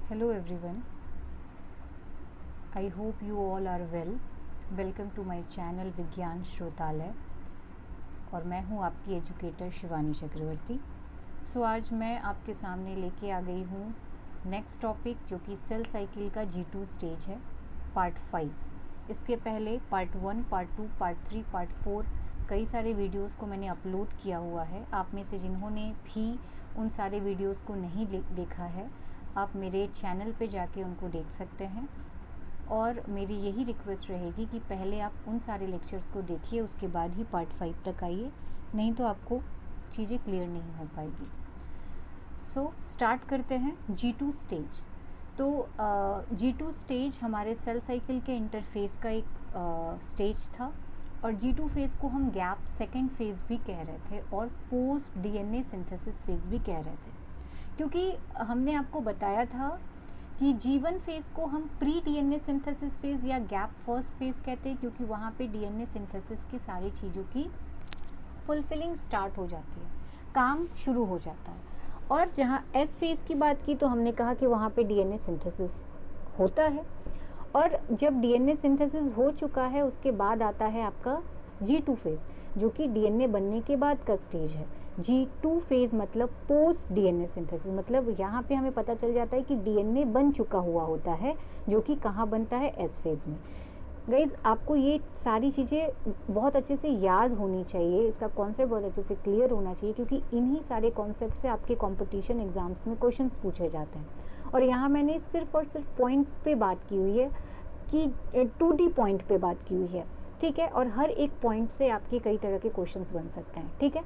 Hello everyone. I hope you all are well. Welcome to my channel विज्ञान श्रोतालय और मैं हूँ आपकी एजुकेटर शिवानी चक्रवर्ती। आज मैं आपके सामने लेके आ गई हूँ नेक्स्ट टॉपिक जो कि सेल साइकिल का G2 स्टेज है, पार्ट 5। इसके पहले पार्ट 1, पार्ट 2, पार्ट 3, पार्ट 4 कई सारे वीडियोस को मैंने अपलोड किया हुआ है। आप में से जिन्होंने भी उन सारे वीडियोस को नहीं देखा है, आप मेरे चैनल पे जाके उनको देख सकते हैं। और मेरी यही रिक्वेस्ट रहेगी कि पहले आप उन सारे लेक्चर्स को देखिए, उसके बाद ही पार्ट 5 तक आइए, नहीं तो आपको चीज़ें क्लियर नहीं हो पाएगी। स्टार्ट करते हैं G2 स्टेज। तो G2 स्टेज हमारे सेल साइकिल के इंटरफेस का एक स्टेज था और G2 फेज़ को हम गैप सेकेंड फेज़ भी कह रहे थे और पोस्ट DNA सिंथेसिस फेज़ भी कह रहे थे, क्योंकि हमने आपको बताया था कि G1 फेज़ को हम प्री DNA सिंथेसिस फेज़ या गैप फर्स्ट फेज़ कहते हैं, क्योंकि वहाँ पे DNA सिंथेसिस की सारी चीज़ों की फुलफिलिंग स्टार्ट हो जाती है, काम शुरू हो जाता है। और जहाँ S फेज़ की बात की तो हमने कहा कि वहाँ पे DNA सिंथेसिस होता है, और जब DNA सिंथेसिस हो चुका है उसके बाद आता है आपका G2 फेज़, जो कि DNA बनने के बाद का स्टेज है। G2 फेज़ मतलब पोस्ट DNA सिंथेसिस, मतलब यहाँ पे हमें पता चल जाता है कि DNA बन चुका हुआ होता है, जो कि कहाँ बनता है, S फेज़ में। गाइज़, आपको ये सारी चीज़ें बहुत अच्छे से याद होनी चाहिए, इसका कॉन्सेप्ट बहुत अच्छे से क्लियर होना चाहिए, क्योंकि इन्हीं सारे कॉन्सेप्ट से आपके कॉम्पिटिशन एग्ज़ाम्स में क्वेश्चंस पूछे जाते हैं। और यहाँ मैंने सिर्फ और सिर्फ पॉइंट पे बात की हुई है कि 2D पॉइंट पे बात की हुई है, ठीक है। और हर एक पॉइंट से आपके कई तरह के क्वेश्चंस बन सकते हैं, ठीक है।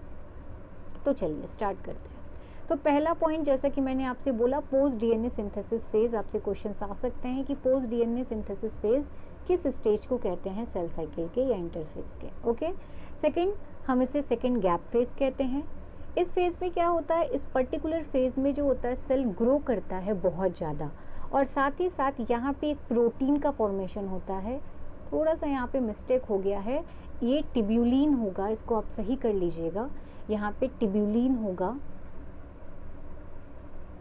तो चलिए स्टार्ट करते हैं। तो पहला पॉइंट, जैसा कि मैंने आपसे बोला, पोस्ट DNA सिंथेसिस फेज़। आपसे क्वेश्चंस आ सकते हैं कि पोस्ट DNA सिंथेसिस फेज़ किस स्टेज को कहते हैं, सेल साइकिल के या इंटरफेज के। ओके। सेकंड, हम इसे सेकंड गैप फेज़ कहते हैं। इस फेज़ में क्या होता है, इस पर्टिकुलर फेज़ में जो होता है, सेल ग्रो करता है बहुत ज़्यादा, और साथ ही साथ यहाँ पे एक प्रोटीन का फॉर्मेशन होता है। थोड़ा सा यहाँ पे मिस्टेक हो गया है, ये टिब्यूलिन होगा, इसको आप सही कर लीजिएगा। यहाँ पे टिब्यूलिन होगा,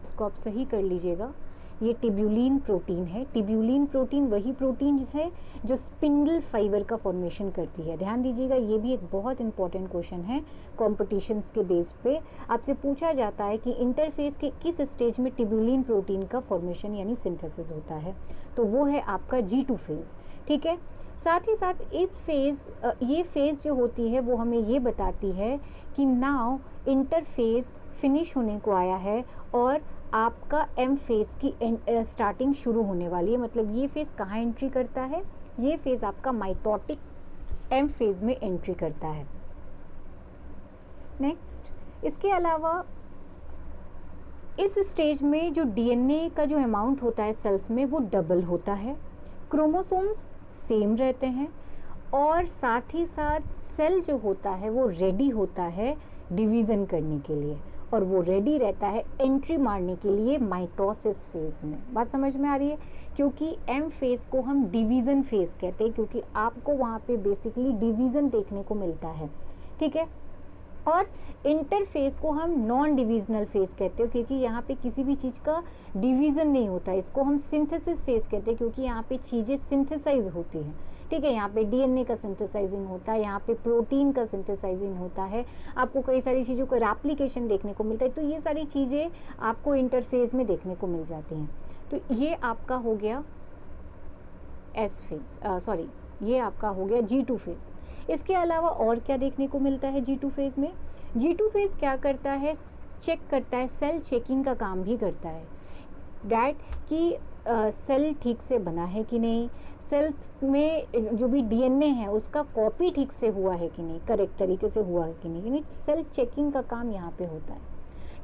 इसको आप सही कर लीजिएगा। ये टिब्यूलिन प्रोटीन है। टिब्यूलिन प्रोटीन वही प्रोटीन है जो स्पिंडल फाइबर का फॉर्मेशन करती है। ध्यान दीजिएगा, ये भी एक बहुत इंपॉर्टेंट क्वेश्चन है। कॉम्पिटिशन्स के बेस पे आपसे पूछा जाता है कि इंटरफेस के किस स्टेज में टिब्यूलिन प्रोटीन का फॉर्मेशन यानी सिंथेसिस होता है, तो वो है आपका G2 फेज़, ठीक है। साथ ही साथ ये फेज़ जो होती है वो हमें ये बताती है कि नाउ इंटरफेस फिनिश होने को आया है और आपका M फेज़ की स्टार्टिंग शुरू होने वाली है। मतलब ये फेज़ कहाँ एंट्री करता है, ये फेज़ आपका माइटोटिक M फेज़ में एंट्री करता है। नेक्स्ट, इसके अलावा इस स्टेज में जो DNA का जो अमाउंट होता है सेल्स में, वो डबल होता है, क्रोमोसोम्स सेम रहते हैं, और साथ ही साथ सेल जो होता है वो रेडी होता है डिवीज़न करने के लिए, और वो रेडी रहता है एंट्री मारने के लिए माइटोसिस फेज़ में। बात समझ में आ रही है, क्योंकि M फेज़ को हम डिवीज़न फेज़ कहते हैं, क्योंकि आपको वहाँ पे बेसिकली डिवीज़न देखने को मिलता है, ठीक है। और इंटरफेस को हम नॉन डिविजनल फेज़ कहते हैं, क्योंकि यहाँ पे किसी भी चीज़ का डिवीज़न नहीं होता। इसको हम सिंथेसिस फेज़ कहते हैं, क्योंकि यहाँ पे चीज़ें सिंथेसाइज होती हैं, ठीक है। यहाँ पे DNA का सिंथेसाइजिंग होता है, यहाँ पे प्रोटीन का सिंथेसाइजिंग होता है, आपको कई सारी चीज़ों का रेप्लिकेशन देखने को मिलता है। तो ये सारी चीज़ें आपको इंटरफेस में देखने को मिल जाती हैं। तो ये आपका हो गया ये आपका हो गया G2 फेज़। इसके अलावा और क्या देखने को मिलता है G2 फेज़ में? G2 फेज़ क्या करता है, चेक करता है, सेल चेकिंग का काम भी करता है, डैट कि सेल ठीक से बना है कि नहीं, सेल्स में जो भी DNA है उसका कॉपी ठीक से हुआ है कि नहीं, करेक्ट तरीके से हुआ है कि नहीं, यानी सेल चेकिंग का काम यहाँ पे होता है,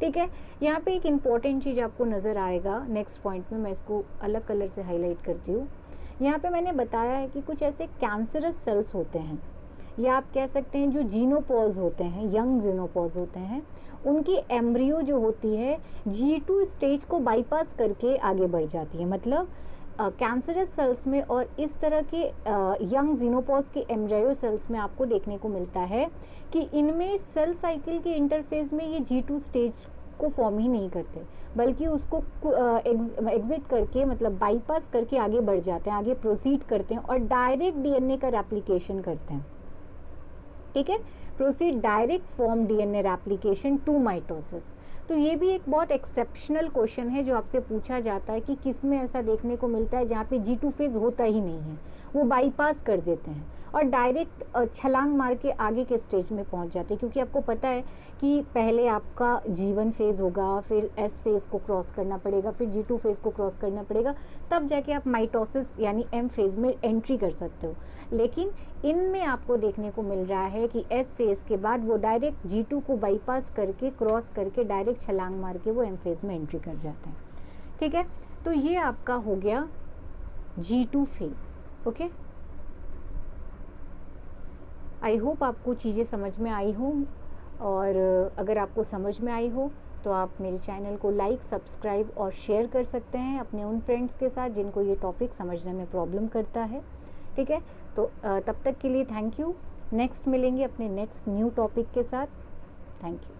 ठीक है। यहाँ पे एक इम्पॉर्टेंट चीज़ आपको नज़र आएगा नेक्स्ट पॉइंट में, मैं इसको अलग कलर से हाईलाइट करती हूँ। यहाँ पे मैंने बताया है कि कुछ ऐसे कैंसरस सेल्स होते हैं, या आप कह सकते हैं जो जीनोपॉज होते हैं, यंग जीनोपॉज होते हैं, उनकी एम्ब्रियो जो होती है G2 स्टेज को बाईपास करके आगे बढ़ जाती है। मतलब कैंसरस सेल्स में और इस तरह के यंग जीनोपॉज के एम्ब्रियो सेल्स में आपको देखने को मिलता है कि इनमें सेल साइकिल के इंटरफेज में ये G2 स्टेज को फॉर्म ही नहीं करते, बल्कि उसको एग्जिट करके मतलब बाईपास करके आगे बढ़ जाते हैं, आगे प्रोसीड करते हैं और डायरेक्ट डीएनए का रेप्लिकेशन करते हैं। ठीक है, proceed direct from DNA replication to mitosis. तो ये भी एक बहुत एक्सेप्शनल क्वेश्चन है जो आपसे पूछा जाता है कि किस में ऐसा देखने को मिलता है जहाँ पे G2 फेज होता ही नहीं है, वो बाईपास कर देते हैं और डायरेक्ट छलांग मार के आगे के स्टेज में पहुंच जाते हैं। क्योंकि आपको पता है कि पहले आपका G1 फेज़ होगा, फिर S फेज़ को क्रॉस करना पड़ेगा, फिर G2 फेज़ को क्रॉस करना पड़ेगा, तब जाके आप माइटोसिस यानी M फेज़ में एंट्री कर सकते हो। लेकिन इनमें आपको देखने को मिल रहा है कि S फेज़ के बाद वो डायरेक्ट G2 को बाईपास करके क्रॉस करके डायरेक्ट छलांग मार के वो M फेज़ में एंट्री कर जाते हैं। ठीक है, तो ये आपका हो गया G2 phase. Okay, I hope आपको चीज़ें समझ में आई हो, और अगर आपको समझ में आई हो तो आप मेरे चैनल को लाइक, सब्सक्राइब और शेयर कर सकते हैं अपने उन फ्रेंड्स के साथ जिनको ये टॉपिक समझने में प्रॉब्लम करता है। ठीक है, तो तब तक के लिए थैंक यू। नेक्स्ट मिलेंगे अपने नेक्स्ट न्यू टॉपिक के साथ। Thank you.